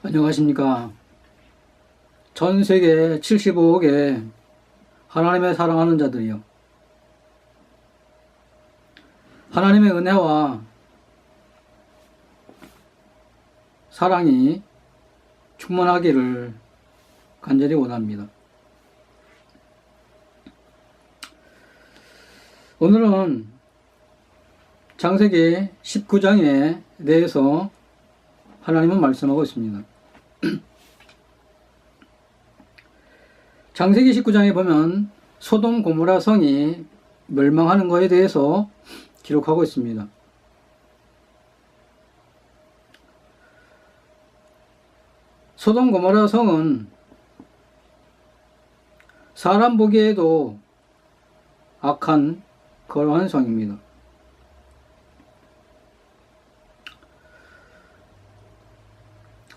안녕하십니까. 전 세계 75억의 하나님의 사랑하는 자들이요. 하나님의 은혜와 사랑이 충만하기를 간절히 원합니다. 오늘은 창세기 19장에 대해서 하나님은 말씀하고 있습니다. 창세기 19장에 보면 소돔 고모라 성이 멸망하는 것에 대해서 기록하고 있습니다. 소돔 고모라 성은 사람 보기에도 악한 거룩한 성입니다.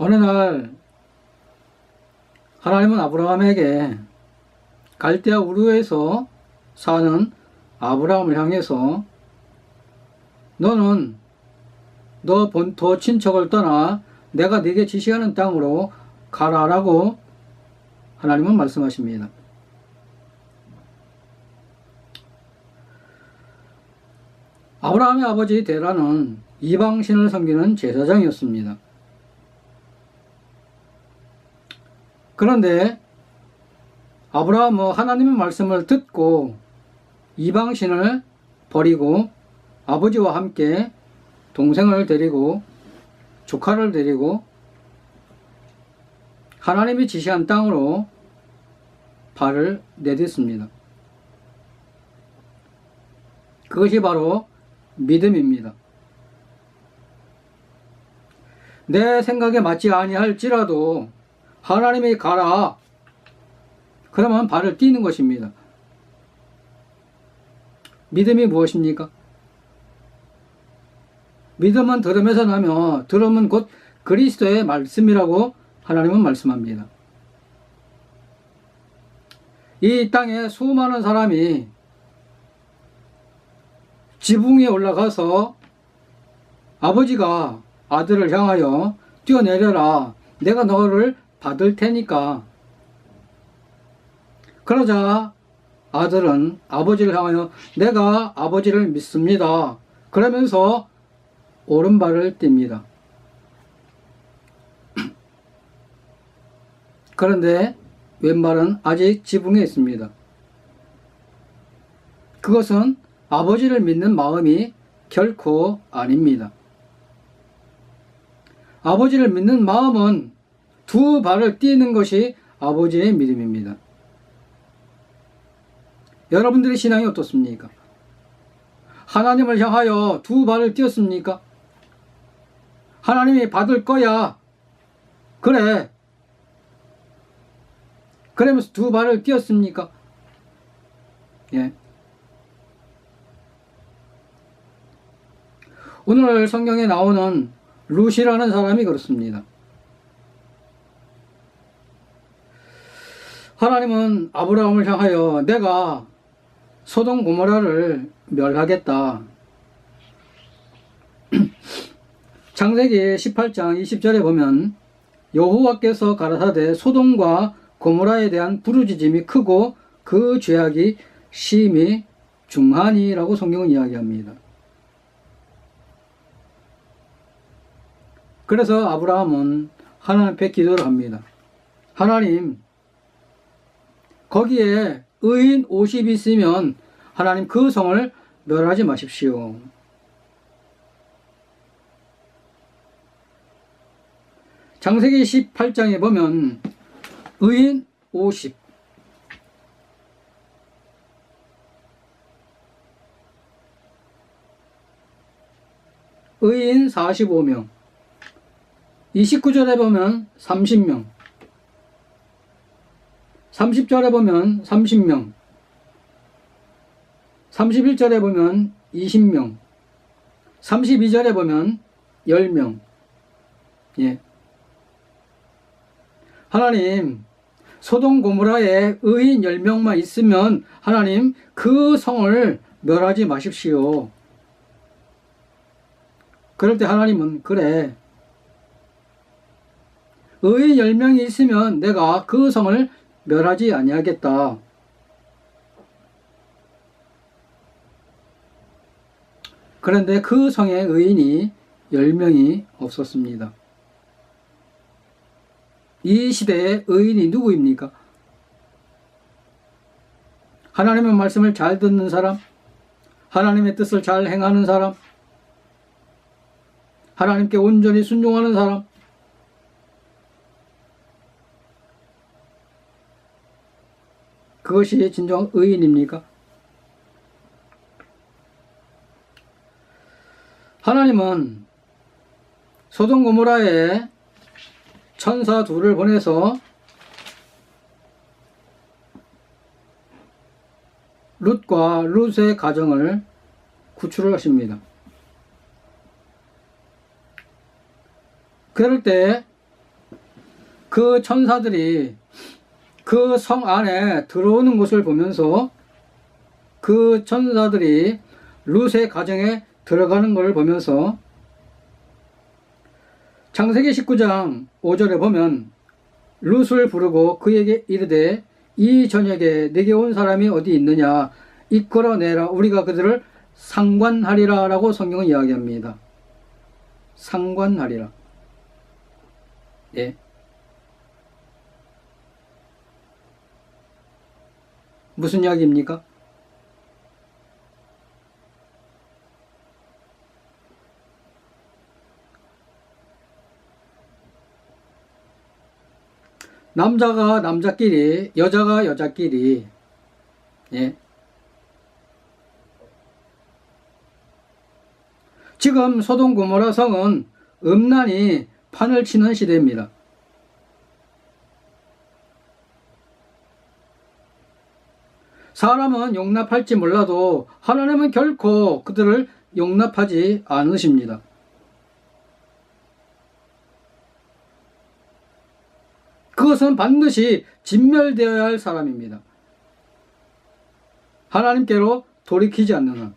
어느 날 하나님은 아브라함에게 갈대아 우르에서 사는 아브라함을 향해서 너는 너 본토 친척을 떠나 내가 네게 지시하는 땅으로 가라라고 하나님은 말씀하십니다. 아브라함의 아버지 데라는 이방신을 섬기는 제사장이었습니다. 그런데 아브라함은 하나님의 말씀을 듣고 이방신을 버리고 아버지와 함께 동생을 데리고 조카를 데리고 하나님이 지시한 땅으로 발을 내딛습니다. 그것이 바로 믿음입니다. 내 생각에 맞지 아니할지라도 하나님이 가라. 그러면 발을 띄는 것입니다. 믿음이 무엇입니까? 믿음은 들음에서 나며 들음은 곧 그리스도의 말씀이라고 하나님은 말씀합니다. 이 땅에 수많은 사람이 지붕 위에 올라가서 아버지가 아들을 향하여 뛰어내려라. 내가 너를 받을 테니까. 그러자 아들은 아버지를 향하여 내가 아버지를 믿습니다. 그러면서 오른발을 띱니다. 그런데 왼발은 아직 지붕에 있습니다. 그것은 아버지를 믿는 마음이 결코 아닙니다. 아버지를 믿는 마음은 두 발을 띄는 것이 아버지의 믿음입니다. 여러분들의 신앙이 어떻습니까? 하나님을 향하여 두 발을 띄었습니까? 하나님이 받을 거야. 그래. 그러면서 두 발을 띄었습니까? 예. 오늘 성경에 나오는 룻이라는 사람이 그렇습니다. 하나님은 아브라함을 향하여 내가 소돔 고모라를 멸하겠다. 창세기 18장 20절에 보면 여호와께서 가라사대 소돔과 고모라에 대한 부르짖음이 크고 그 죄악이 심히 중하니라고 성경은 이야기합니다. 그래서 아브라함은 하나님 앞에 기도를 합니다. 하나님, 거기에 의인 50이 있으면 하나님 그 성을 멸하지 마십시오. 창세기 18장에 보면 의인 50, 의인 45명, 29절에 보면 30명, 30절에 보면 30명, 31절에 보면 20명, 32절에 보면 10명. 예. 하나님, 소돔 고모라에 의인 10명만 있으면 하나님 그 성을 멸하지 마십시오. 그럴 때 하나님은 그래, 의인 10명이 있으면 내가 그 성을 멸하지 아니하겠다. 그런데 그 성에 의인이 10명이 없었습니다. 이 시대의 의인이 누구입니까? 하나님의 말씀을 잘 듣는 사람, 하나님의 뜻을 잘 행하는 사람, 하나님께 온전히 순종하는 사람, 그것이 진정 의인입니까? 하나님은 소돔 고모라에 천사 둘을 보내서 룻과 룻의 가정을 구출을 하십니다. 그럴 때 그 천사들이 그 성 안에 들어오는 것을 보면서 그 천사들이 룻의 가정에 들어가는 것을 보면서 창세기 19장 5절에 보면 룻을 부르고 그에게 이르되 이 저녁에 내게 온 사람이 어디 있느냐 이끌어내라 우리가 그들을 상관하리라 라고 성경은 이야기합니다. 상관하리라. 예. 무슨 이야기입니까? 남자가 남자끼리, 여자가 여자끼리, 예. 지금 소돔 고모라 성은 음란이 판을 치는 시대입니다. 사람은 용납할지 몰라도 하나님은 결코 그들을 용납하지 않으십니다. 그것은 반드시 진멸되어야 할 사람입니다. 하나님께로 돌이키지 않는 한.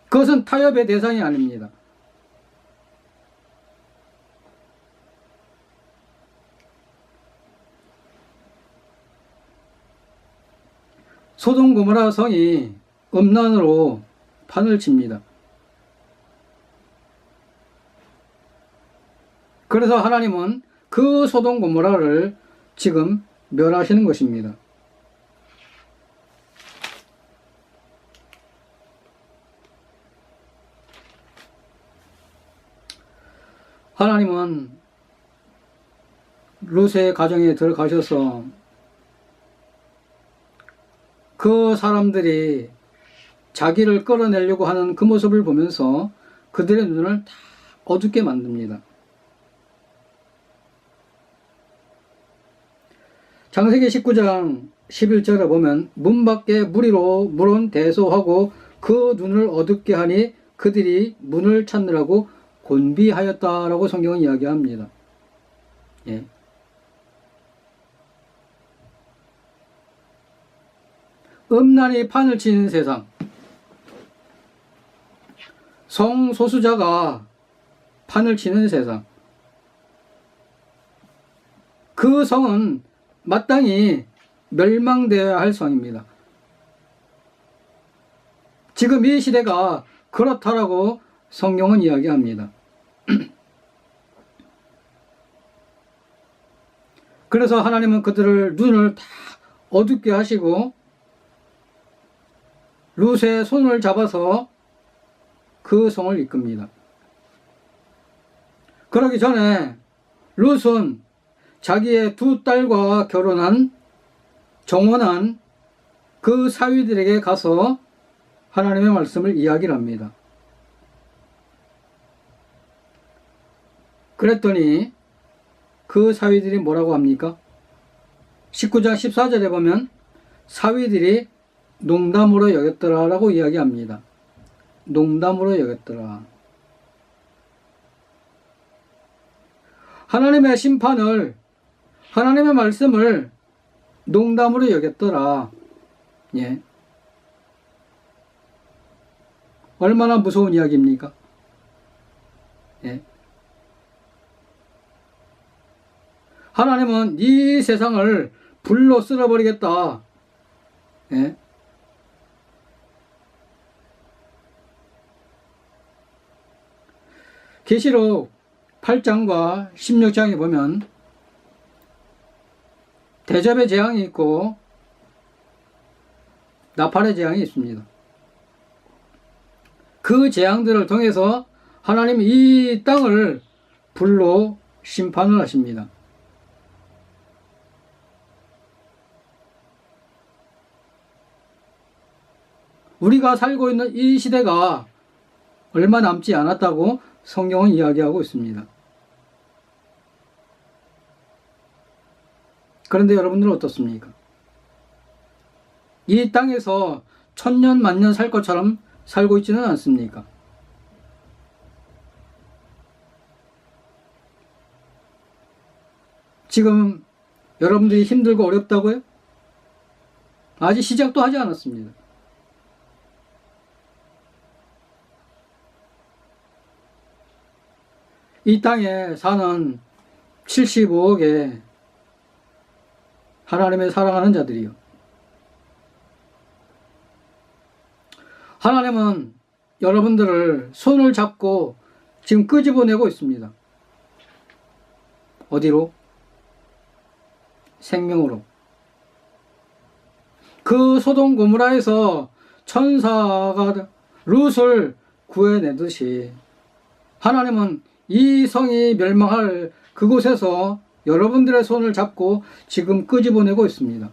그것은 타협의 대상이 아닙니다. 소돔 고모라 성이 음란으로 판을 칩니다. 그래서 하나님은 그 소돔 고모라를 지금 멸하시는 것입니다. 하나님은 룻의 가정에 들어가셔서 그 사람들이 자기를 끌어내려고 하는 그 모습을 보면서 그들의 눈을 다 어둡게 만듭니다. 창세기 19장 11절에 보면 문 밖에 무리로 물은 대소하고 그 눈을 어둡게 하니 그들이 문을 찾느라고 곤비하였다라고 성경은 이야기합니다. 예. 음란이 판을 치는 세상, 성소수자가 판을 치는 세상, 그 성은 마땅히 멸망되어야 할 성입니다. 지금 이 시대가 그렇다라고 성경은 이야기합니다. 그래서 하나님은 그들을 눈을 다 어둡게 하시고 룻의 손을 잡아서 그 성을 이끕니다. 그러기 전에 룻은 자기의 두 딸과 정혼한 그 사위들에게 가서 하나님의 말씀을 이야기를 합니다. 그랬더니 그 사위들이 뭐라고 합니까? 19장 14절에 보면 사위들이 농담으로 여겼더라 라고 이야기합니다. 농담으로 여겼더라. 하나님의 심판을, 하나님의 말씀을 농담으로 여겼더라. 예. 얼마나 무서운 이야기입니까? 예. 하나님은 이 세상을 불로 쓸어버리겠다. 예? 계시록 8장과 16장에 보면 대접의 재앙이 있고 나팔의 재앙이 있습니다. 그 재앙들을 통해서 하나님이 이 땅을 불로 심판을 하십니다. 우리가 살고 있는 이 시대가 얼마 남지 않았다고 성경은 이야기하고 있습니다. 그런데 여러분들은 어떻습니까? 이 땅에서 천년 만년 살 것처럼 살고 있지는 않습니까? 지금 여러분들이 힘들고 어렵다고요? 아직 시작도 하지 않았습니다. 이 땅에 사는 75억의 하나님의 사랑하는 자들이요. 하나님은 여러분들을 손을 잡고 지금 끄집어내고 있습니다. 어디로? 생명으로. 그 소돔 고모라에서 천사가 룻을 구해내듯이 하나님은 이 성이 멸망할 그곳에서 여러분들의 손을 잡고 지금 끄집어내고 있습니다.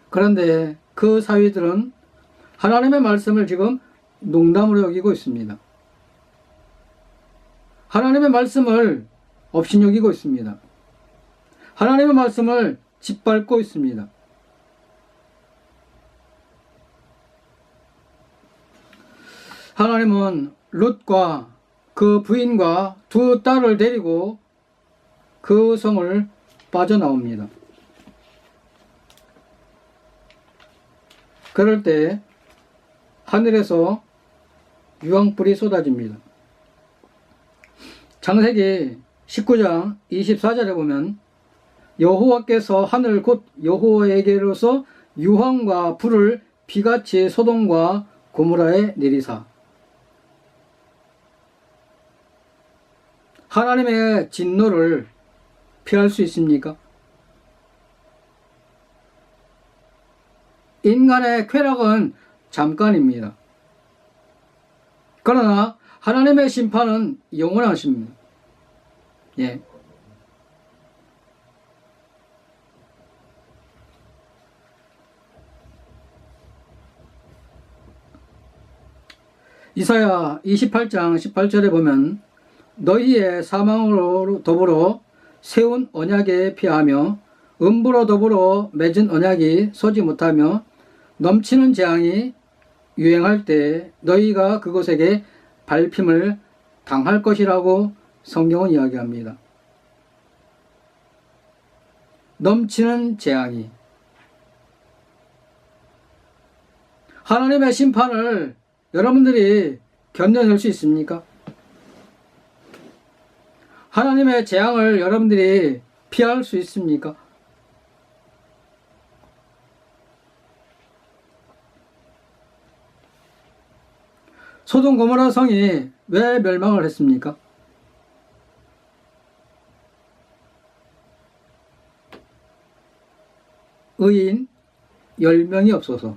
그런데 그 사위들은 하나님의 말씀을 지금 농담으로 여기고 있습니다. 하나님의 말씀을 업신여기고 있습니다. 하나님의 말씀을 짓밟고 있습니다. 하나님은 룻과 그 부인과 두 딸을 데리고 그 성을 빠져나옵니다. 그럴 때 하늘에서 유황불이 쏟아집니다. 창세기 19장 24절에 보면 여호와께서 하늘 곧 여호와에게로서 유황과 불을 비같이 소돔과 고모라에 내리사. 하나님의 진노를 피할 수 있습니까? 인간의 쾌락은 잠깐입니다. 그러나 하나님의 심판은 영원하십니다. 예. 이사야 28장 18절에 보면 너희의 사망으로 더불어 세운 언약에 피하며 음부로 더불어 맺은 언약이 서지 못하며 넘치는 재앙이 유행할 때 너희가 그곳에게 밟힘을 당할 것이라고 성경은 이야기합니다. 넘치는 재앙이. 하나님의 심판을 여러분들이 견뎌낼 수 있습니까? 하나님의 재앙을 여러분들이 피할 수 있습니까? 소돔 고모라 성이 왜 멸망을 했습니까? 의인 10명이 없어서.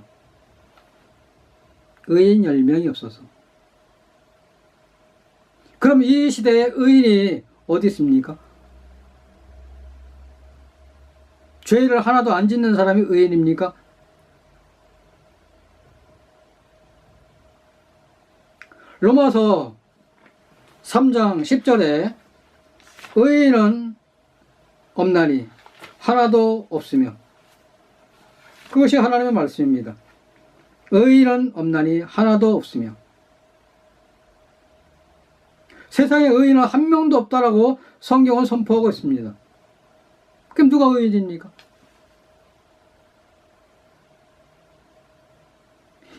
의인 10명이 없어서. 그럼 이 시대에 의인이 어디 있습니까? 죄를 하나도 안 짓는 사람이 의인입니까? 로마서 3장 10절에 의인은 없나니 하나도 없으며, 그것이 하나님의 말씀입니다. 의인은 없나니 하나도 없으며. 세상에 의인은 한 명도 없다라고 성경은 선포하고 있습니다. 그럼 누가 의인입니까?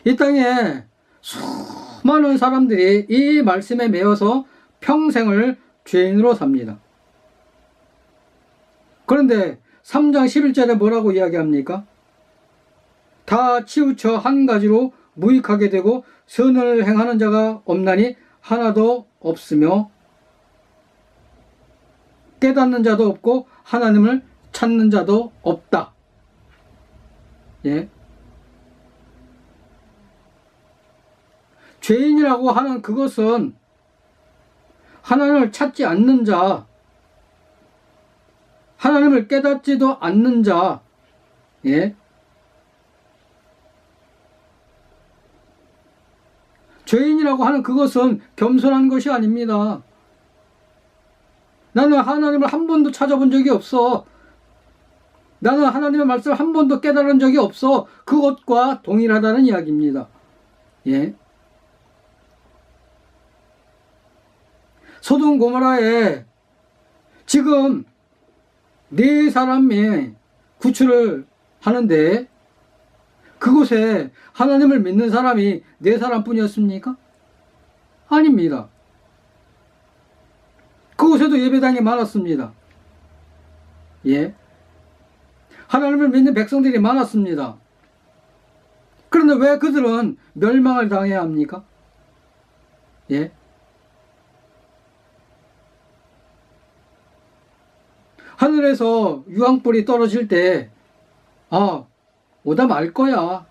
이 땅에 수많은 사람들이 이 말씀에 매여서 평생을 죄인으로 삽니다. 그런데 3장 11절에 뭐라고 이야기합니까? 다 치우쳐 한 가지로 무익하게 되고 선을 행하는 자가 없나니 하나도 없으며 깨닫는 자도 없고 하나님을 찾는 자도 없다. 예. 죄인이라고 하는 그것은 하나님을 찾지 않는 자, 하나님을 깨닫지도 않는 자, 예. 죄인이라고 하는 그것은 겸손한 것이 아닙니다. 나는 하나님을 한 번도 찾아본 적이 없어. 나는 하나님의 말씀을 한 번도 깨달은 적이 없어. 그것과 동일하다는 이야기입니다. 예. 소돔 고모라에 지금 4사람이 구출을 하는데 그곳에 하나님을 믿는 사람이 4사람뿐이었습니까? 아닙니다. 그곳에도 예배당이 많았습니다. 예. 하나님을 믿는 백성들이 많았습니다. 그런데 왜 그들은 멸망을 당해야 합니까? 예. 하늘에서 유황불이 떨어질 때, 오다 말 거야.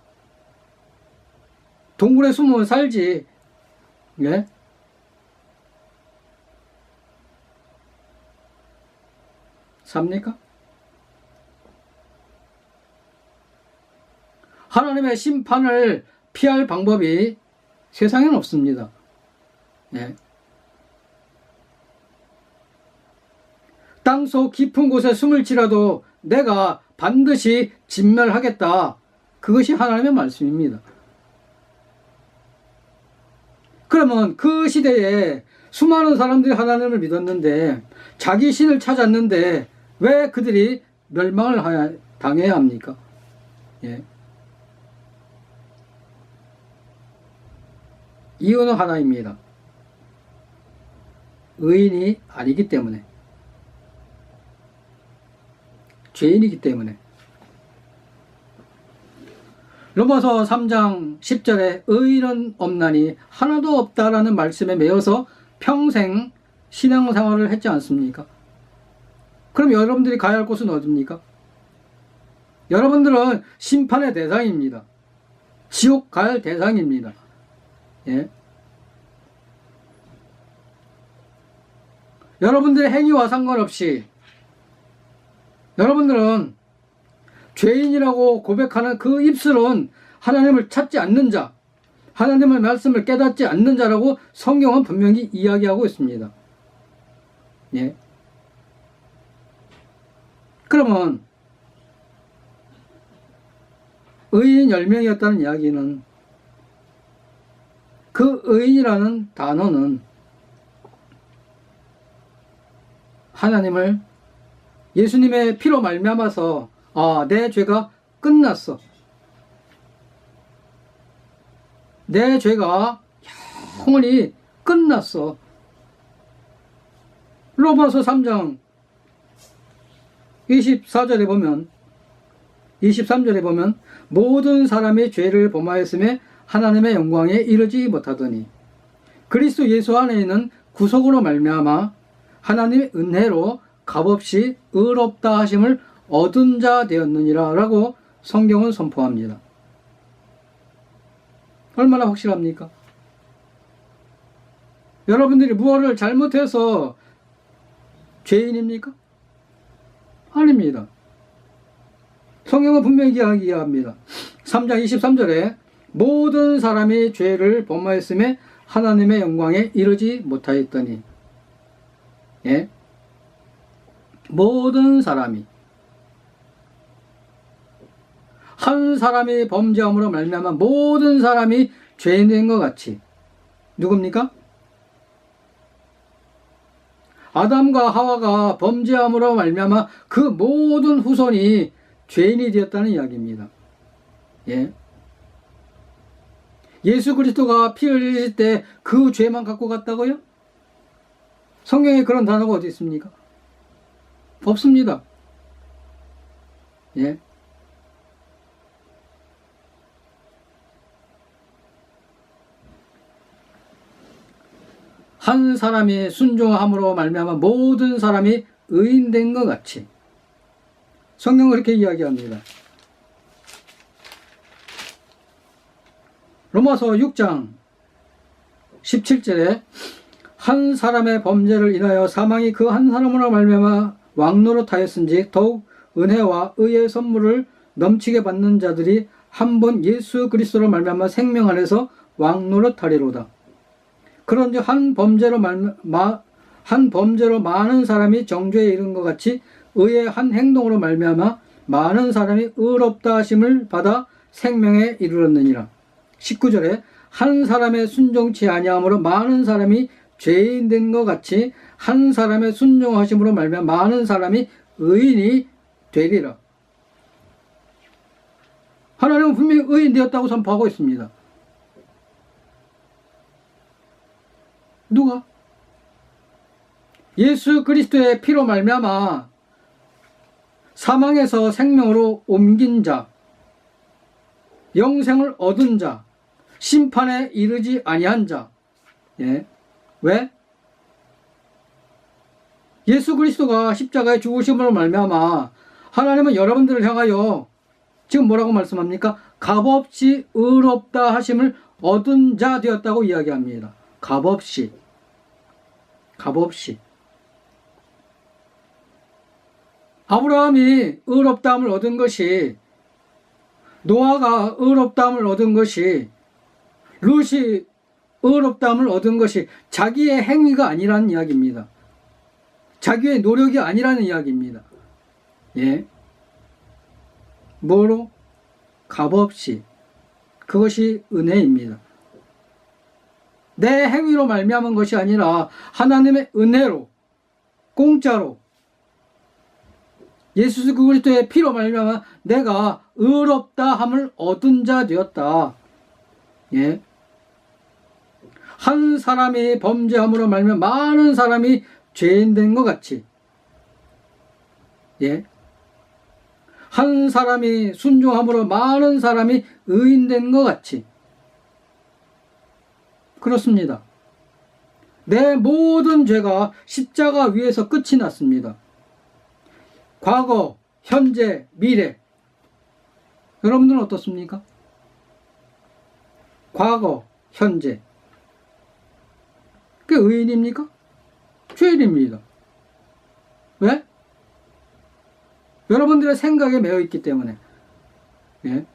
동굴에 숨으면 살지. 예? 삽니까? 하나님의 심판을 피할 방법이 세상에는 없습니다. 예. 땅속 깊은 곳에 숨을지라도 내가 반드시 진멸하겠다. 그것이 하나님의 말씀입니다. 그러면 그 시대에 수많은 사람들이 하나님을 믿었는데 자기 신을 찾았는데 왜 그들이 멸망을 당해야 합니까? 예. 이유는 하나입니다. 의인이 아니기 때문에. 죄인이기 때문에. 로마서 3장 10절에 의인은 없나니 하나도 없다라는 말씀에 매여서 평생 신앙생활을 했지 않습니까? 그럼 여러분들이 가야 할 곳은 어디입니까? 여러분들은 심판의 대상입니다. 지옥 갈 대상입니다. 예. 여러분들의 행위와 상관없이 여러분들은 죄인이라고 고백하는 그 입술은 하나님을 찾지 않는 자, 하나님의 말씀을 깨닫지 않는 자라고 성경은 분명히 이야기하고 있습니다. 예. 그러면 의인 10명이었다는 이야기는 그 의인이라는 단어는 하나님을 예수님의 피로 말미암아서 내 죄가 끝났어. 내 죄가 영원히 끝났어. 로마서 3장 24절에 보면 23절에 보면 모든 사람이 죄를 범하였음에 하나님의 영광에 이르지 못하더니 그리스도 예수 안에 있는 구속으로 말미암아 하나님의 은혜로 값없이 의롭다 하심을 얻은 자 되었느니라 라고 성경은 선포합니다. 얼마나 확실합니까? 여러분들이 무엇을 잘못해서 죄인입니까? 아닙니다. 성경은 분명히 이야기합니다. 3장 23절에 모든 사람이 죄를 범하였음에 하나님의 영광에 이르지 못하였더니 예? 모든 사람이 한 사람이 범죄함으로 말미암아 모든 사람이 죄인된 것 같이 누굽니까? 아담과 하와가 범죄함으로 말미암아 그 모든 후손이 죄인이 되었다는 이야기입니다. 예. 예수 그리스도가 피 흘리실 때 그 죄만 갖고 갔다고요? 성경에 그런 단어가 어디 있습니까? 없습니다. 예. 한 사람이 순종함으로 말미암아 모든 사람이 의인된 것 같이. 성경은 그렇게 이야기합니다. 로마서 6장 17절에 한 사람의 범죄를 인하여 사망이 그 한 사람으로 말미암아 왕노릇하였은지 더욱 은혜와 의의 선물을 넘치게 받는 자들이 한 번 예수 그리스도로 말미암아 생명 안에서 왕노릇하리로다. 그런즉 한 범죄로 많은 사람이 정죄에 이른 것 같이 의의 한 행동으로 말미암아 많은 사람이 의롭다 하심을 받아 생명에 이르렀느니라. 19절에 한 사람의 순종치 아니함으로 많은 사람이 죄인 된 것 같이 한 사람의 순종하심으로 말미암아 많은 사람이 의인이 되리라. 하나님은 분명히 의인 되었다고 선포하고 있습니다. 누가? 예수 그리스도의 피로 말미암아 사망에서 생명으로 옮긴 자, 영생을 얻은 자, 심판에 이르지 아니한 자. 예. 왜? 예수 그리스도가 십자가에 죽으심으로 말미암아 하나님은 여러분들을 향하여 지금 뭐라고 말씀합니까? 값없이 의롭다 하심을 얻은 자 되었다고 이야기합니다. 값없이. 아브라함이 의롭다함을 얻은 것이, 노아가 의롭다함을 얻은 것이, 룻이 의롭다함을 얻은 것이 자기의 행위가 아니라는 이야기입니다. 자기의 노력이 아니라는 이야기입니다. 예. 뭐로? 값없이. 그것이 은혜입니다. 내 행위로 말미암은 것이 아니라 하나님의 은혜로, 공짜로 예수 그리스도의 피로 말미암아 내가 의롭다함을 얻은 자 되었다. 예. 한 사람이 범죄함으로 말미암아 많은 사람이 죄인 된 것 같이. 예. 한 사람이 순종함으로 많은 사람이 의인 된 것 같이. 그렇습니다. 내 모든 죄가 십자가 위에서 끝이 났습니다. 과거, 현재, 미래. 여러분들은 어떻습니까? 과거, 현재. 그게 의인입니까? 죄인입니다. 왜? 여러분들의 생각에 매여 있기 때문에. 예?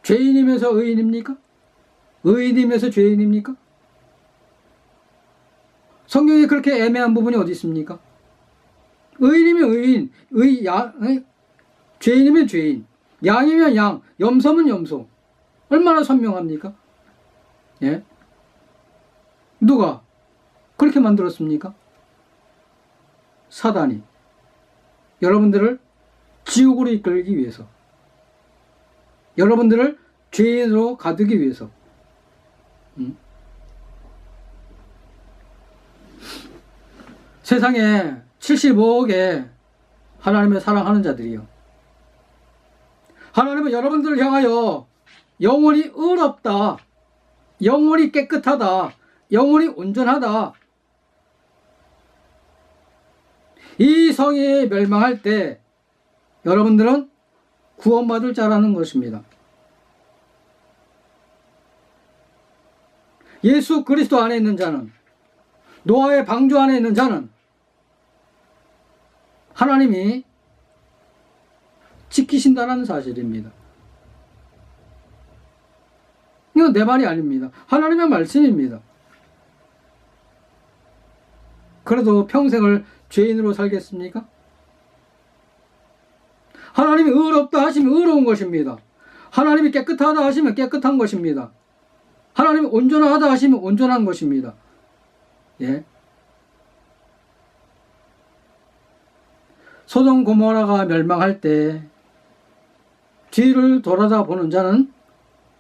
죄인이면서 의인입니까? 의인이면서 죄인입니까? 성경에 그렇게 애매한 부분이 어디 있습니까? 의인이면 의인, 죄인이면 죄인, 양이면 양, 염소면 염소. 얼마나 선명합니까? 예? 누가 그렇게 만들었습니까? 사단이. 여러분들을 지옥으로 이끌기 위해서, 여러분들을 죄인으로 가두기 위해서. 세상에 75억의 하나님을 사랑하는 자들이요, 하나님은 여러분들을 향하여 영원히 의롭다, 영원히 깨끗하다, 영원히 온전하다, 이 성이 멸망할 때 여러분들은 구원받을 자라는 것입니다. 예수 그리스도 안에 있는 자는, 노아의 방주 안에 있는 자는 하나님이 지키신다는 사실입니다. 이건 내 말이 아닙니다. 하나님의 말씀입니다. 그래도 평생을 죄인으로 살겠습니까? 하나님이 의롭다 하시면 의로운 것입니다. 하나님이 깨끗하다 하시면 깨끗한 것입니다. 하나님이 온전하다 하시면 온전한 것입니다. 예. 소돔 고모라가 멸망할 때 뒤를 돌아다 보는 자는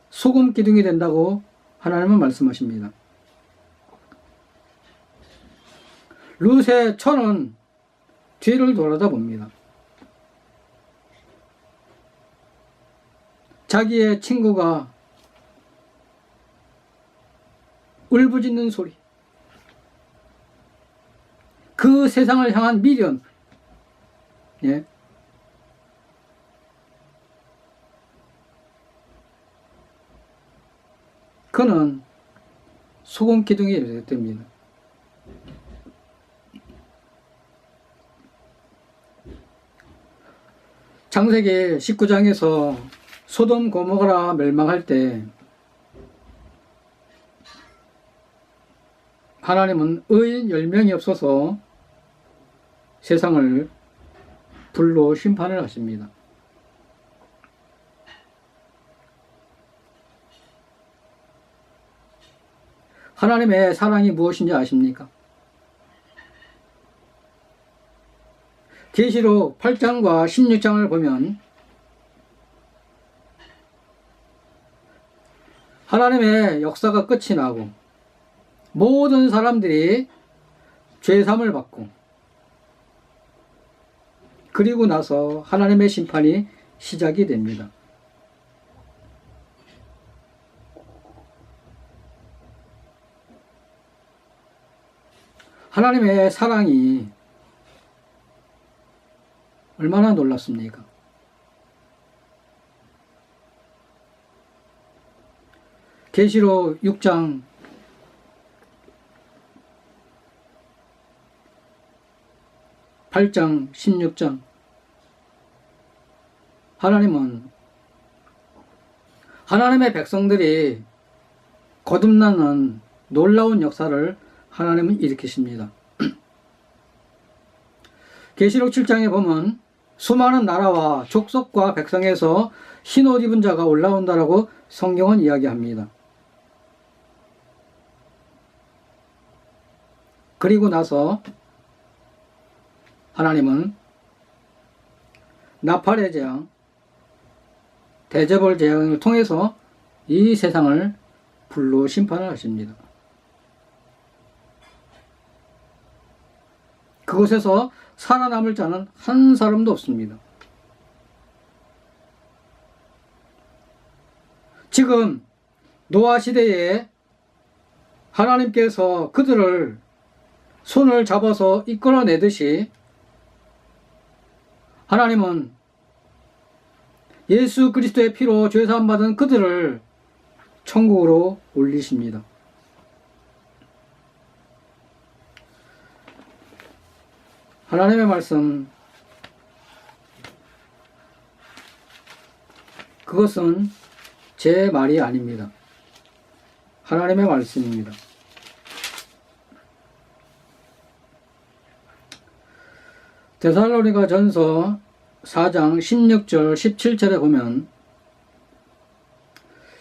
소금 기둥이 된다고 하나님은 말씀하십니다. 룻의 처는 뒤를 돌아다 봅니다. 자기의 친구가 울부짖는 소리, 그 세상을 향한 미련, 예. 그는 소금 기둥이 됩니다. 창세기 19장에서 소돔 고모라 멸망할 때 하나님은 의인 10명이 없어서 세상을 불로 심판을 하십니다. 하나님의 사랑이 무엇인지 아십니까? 계시록 8장과 16장을 보면 하나님의 역사가 끝이 나고 모든 사람들이 죄사함을 받고 그리고 나서 하나님의 심판이 시작이 됩니다. 하나님의 사랑이 얼마나 놀랍습니까? 계시록 6장 8장 16장 하나님은 하나님의 백성들이 거듭나는 놀라운 역사를 하나님은 일으키십니다. 계시록 7장에 보면 수많은 나라와 족속과 백성에서 흰옷 입은 자가 올라온다라고 성경은 이야기합니다. 그리고 나서 하나님은 나팔의 재앙, 대저벌 재앙을 통해서 이 세상을 불로 심판을 하십니다. 그곳에서 살아남을 자는 한 사람도 없습니다. 지금 노아 시대에 하나님께서 그들을 손을 잡아서 이끌어내듯이 하나님은 예수 그리스도의 피로 죄사함 받은 그들을 천국으로 올리십니다. 하나님의 말씀, 그것은 제 말이 아닙니다. 하나님의 말씀입니다. 데살로니가 전서 4장 16절 17절에 보면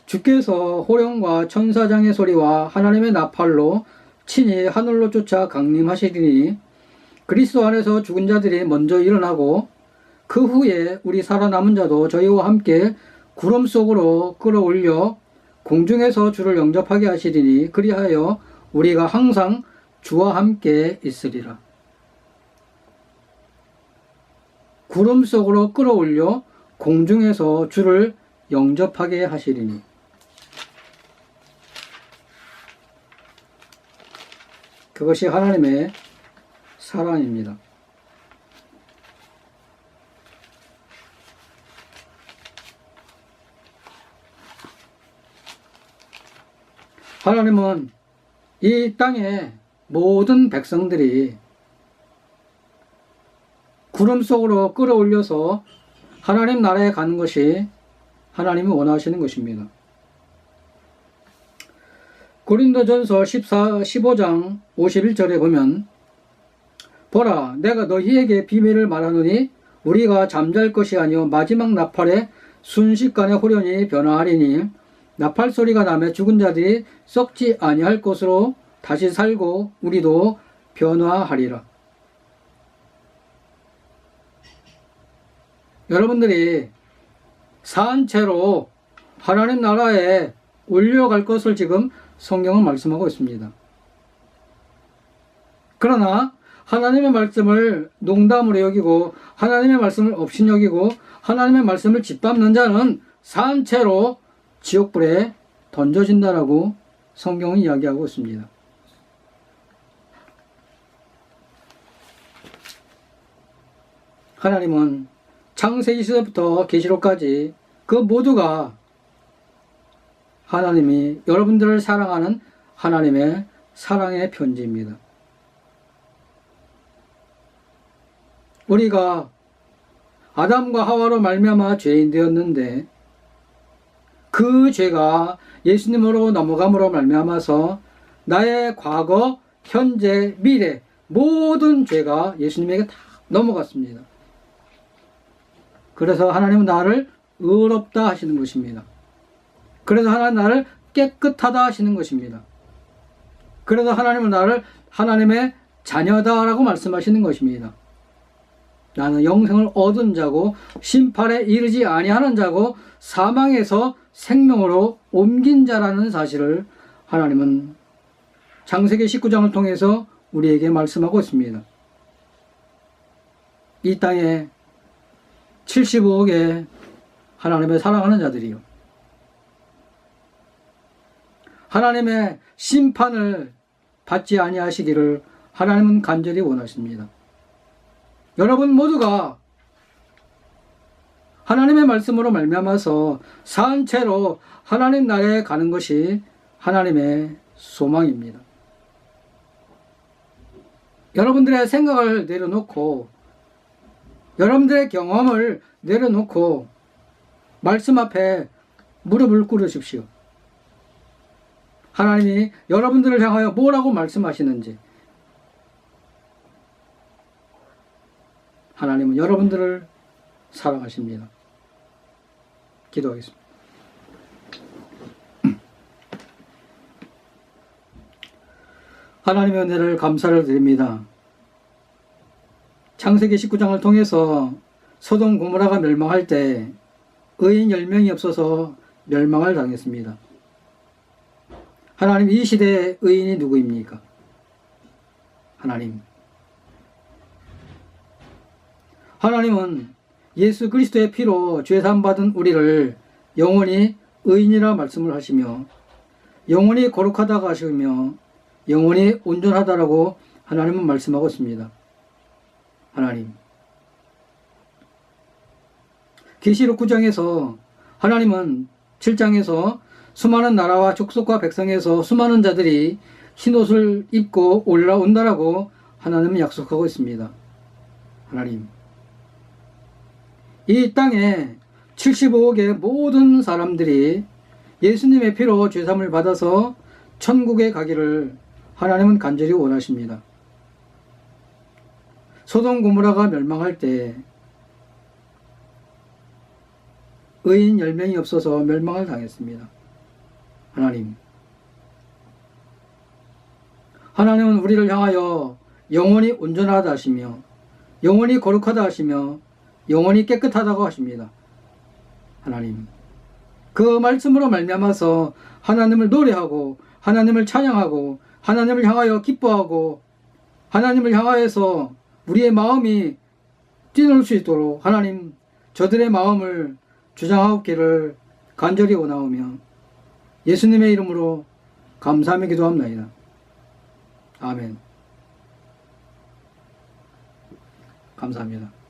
주께서 호령과 천사장의 소리와 하나님의 나팔로 친히 하늘로 쫓아 강림하시리니 그리스도 안에서 죽은 자들이 먼저 일어나고 그 후에 우리 살아남은 자도 저희와 함께 구름 속으로 끌어올려 공중에서 주를 영접하게 하시리니 그리하여 우리가 항상 주와 함께 있으리라. 구름 속으로 끌어올려 공중에서 주를 영접하게 하시리니. 그것이 하나님의 사랑입니다. 하나님은 이 땅의 모든 백성들이 구름 속으로 끌어올려서 하나님 나라에 가는 것이 하나님이 원하시는 것입니다. 고린도전서 15장 51절에 보면 보라, 내가 너희에게 비밀을 말하노니 우리가 잠잘 것이 아니요 마지막 나팔에 순식간에 호련히 변화하리니 나팔 소리가 나며 죽은 자들이 썩지 아니할 것으로 다시 살고 우리도 변화하리라. 여러분들이 산 채로 하나님 나라에 올려갈 것을 지금 성경은 말씀하고 있습니다. 그러나 하나님의 말씀을 농담으로 여기고 하나님의 말씀을 업신여기고 하나님의 말씀을 짓밟는 자는 산채로 지옥불에 던져진다라고 성경은 이야기하고 있습니다. 하나님은 창세기 시대부터 계시록까지 그 모두가 하나님이 여러분들을 사랑하는 하나님의 사랑의 편지입니다. 우리가 아담과 하와로 말미암아 죄인 되었는데 그 죄가 예수님으로 넘어감으로 말미암아서 나의 과거, 현재, 미래 모든 죄가 예수님에게 다 넘어갔습니다. 그래서 하나님은 나를 의롭다 하시는 것입니다. 그래서 하나님 나를 깨끗하다 하시는 것입니다. 그래서 하나님은 나를 하나님의 자녀다라고 말씀하시는 것입니다. 나는 영생을 얻은 자고 심판에 이르지 아니하는 자고 사망에서 생명으로 옮긴 자라는 사실을 하나님은 창세기 19장을 통해서 우리에게 말씀하고 있습니다. 이 땅에 75억의 하나님의 사랑하는 자들이요, 하나님의 심판을 받지 아니하시기를 하나님은 간절히 원하십니다. 여러분 모두가 하나님의 말씀으로 말미암아서 산 채로 하나님 나라에 가는 것이 하나님의 소망입니다. 여러분들의 생각을 내려놓고 여러분들의 경험을 내려놓고 말씀 앞에 무릎을 꿇으십시오. 하나님이 여러분들을 향하여 뭐라고 말씀하시는지, 하나님은 여러분들을 사랑하십니다. 기도하겠습니다. 하나님의 은혜를 감사를 드립니다. 창세기 19장을 통해서 소돔 고모라가 멸망할 때 의인 10명이 없어서 멸망을 당했습니다. 하나님, 이 시대의 의인이 누구입니까? 하나님은 예수 그리스도의 피로 죄사함 받은 우리를 영원히 의인이라 말씀을 하시며 영원히 거룩하다고 하시며 영원히 온전하다라고 하나님은 말씀하고 있습니다. 하나님, 계시록 9장에서 하나님은 7장에서 수많은 나라와 족속과 백성에서 수많은 자들이 흰옷을 입고 올라온다라고 하나님은 약속하고 있습니다. 하나님, 이 땅에 75억의 모든 사람들이 예수님의 피로 죄사함을 받아서 천국에 가기를 하나님은 간절히 원하십니다. 소돔 고모라가 멸망할 때 의인 10명이 없어서 멸망을 당했습니다. 하나님은 우리를 향하여 영원히 온전하다 하시며 영원히 거룩하다 하시며 영원히 깨끗하다고 하십니다. 하나님, 그 말씀으로 말미암아서 하나님을 노래하고 하나님을 찬양하고 하나님을 향하여 기뻐하고 하나님을 향하여서 우리의 마음이 뛰놀 수 있도록 하나님, 저들의 마음을 주장하옵기를 간절히 원하오며 예수님의 이름으로 감사하며 기도합나이다. 아멘. 감사합니다.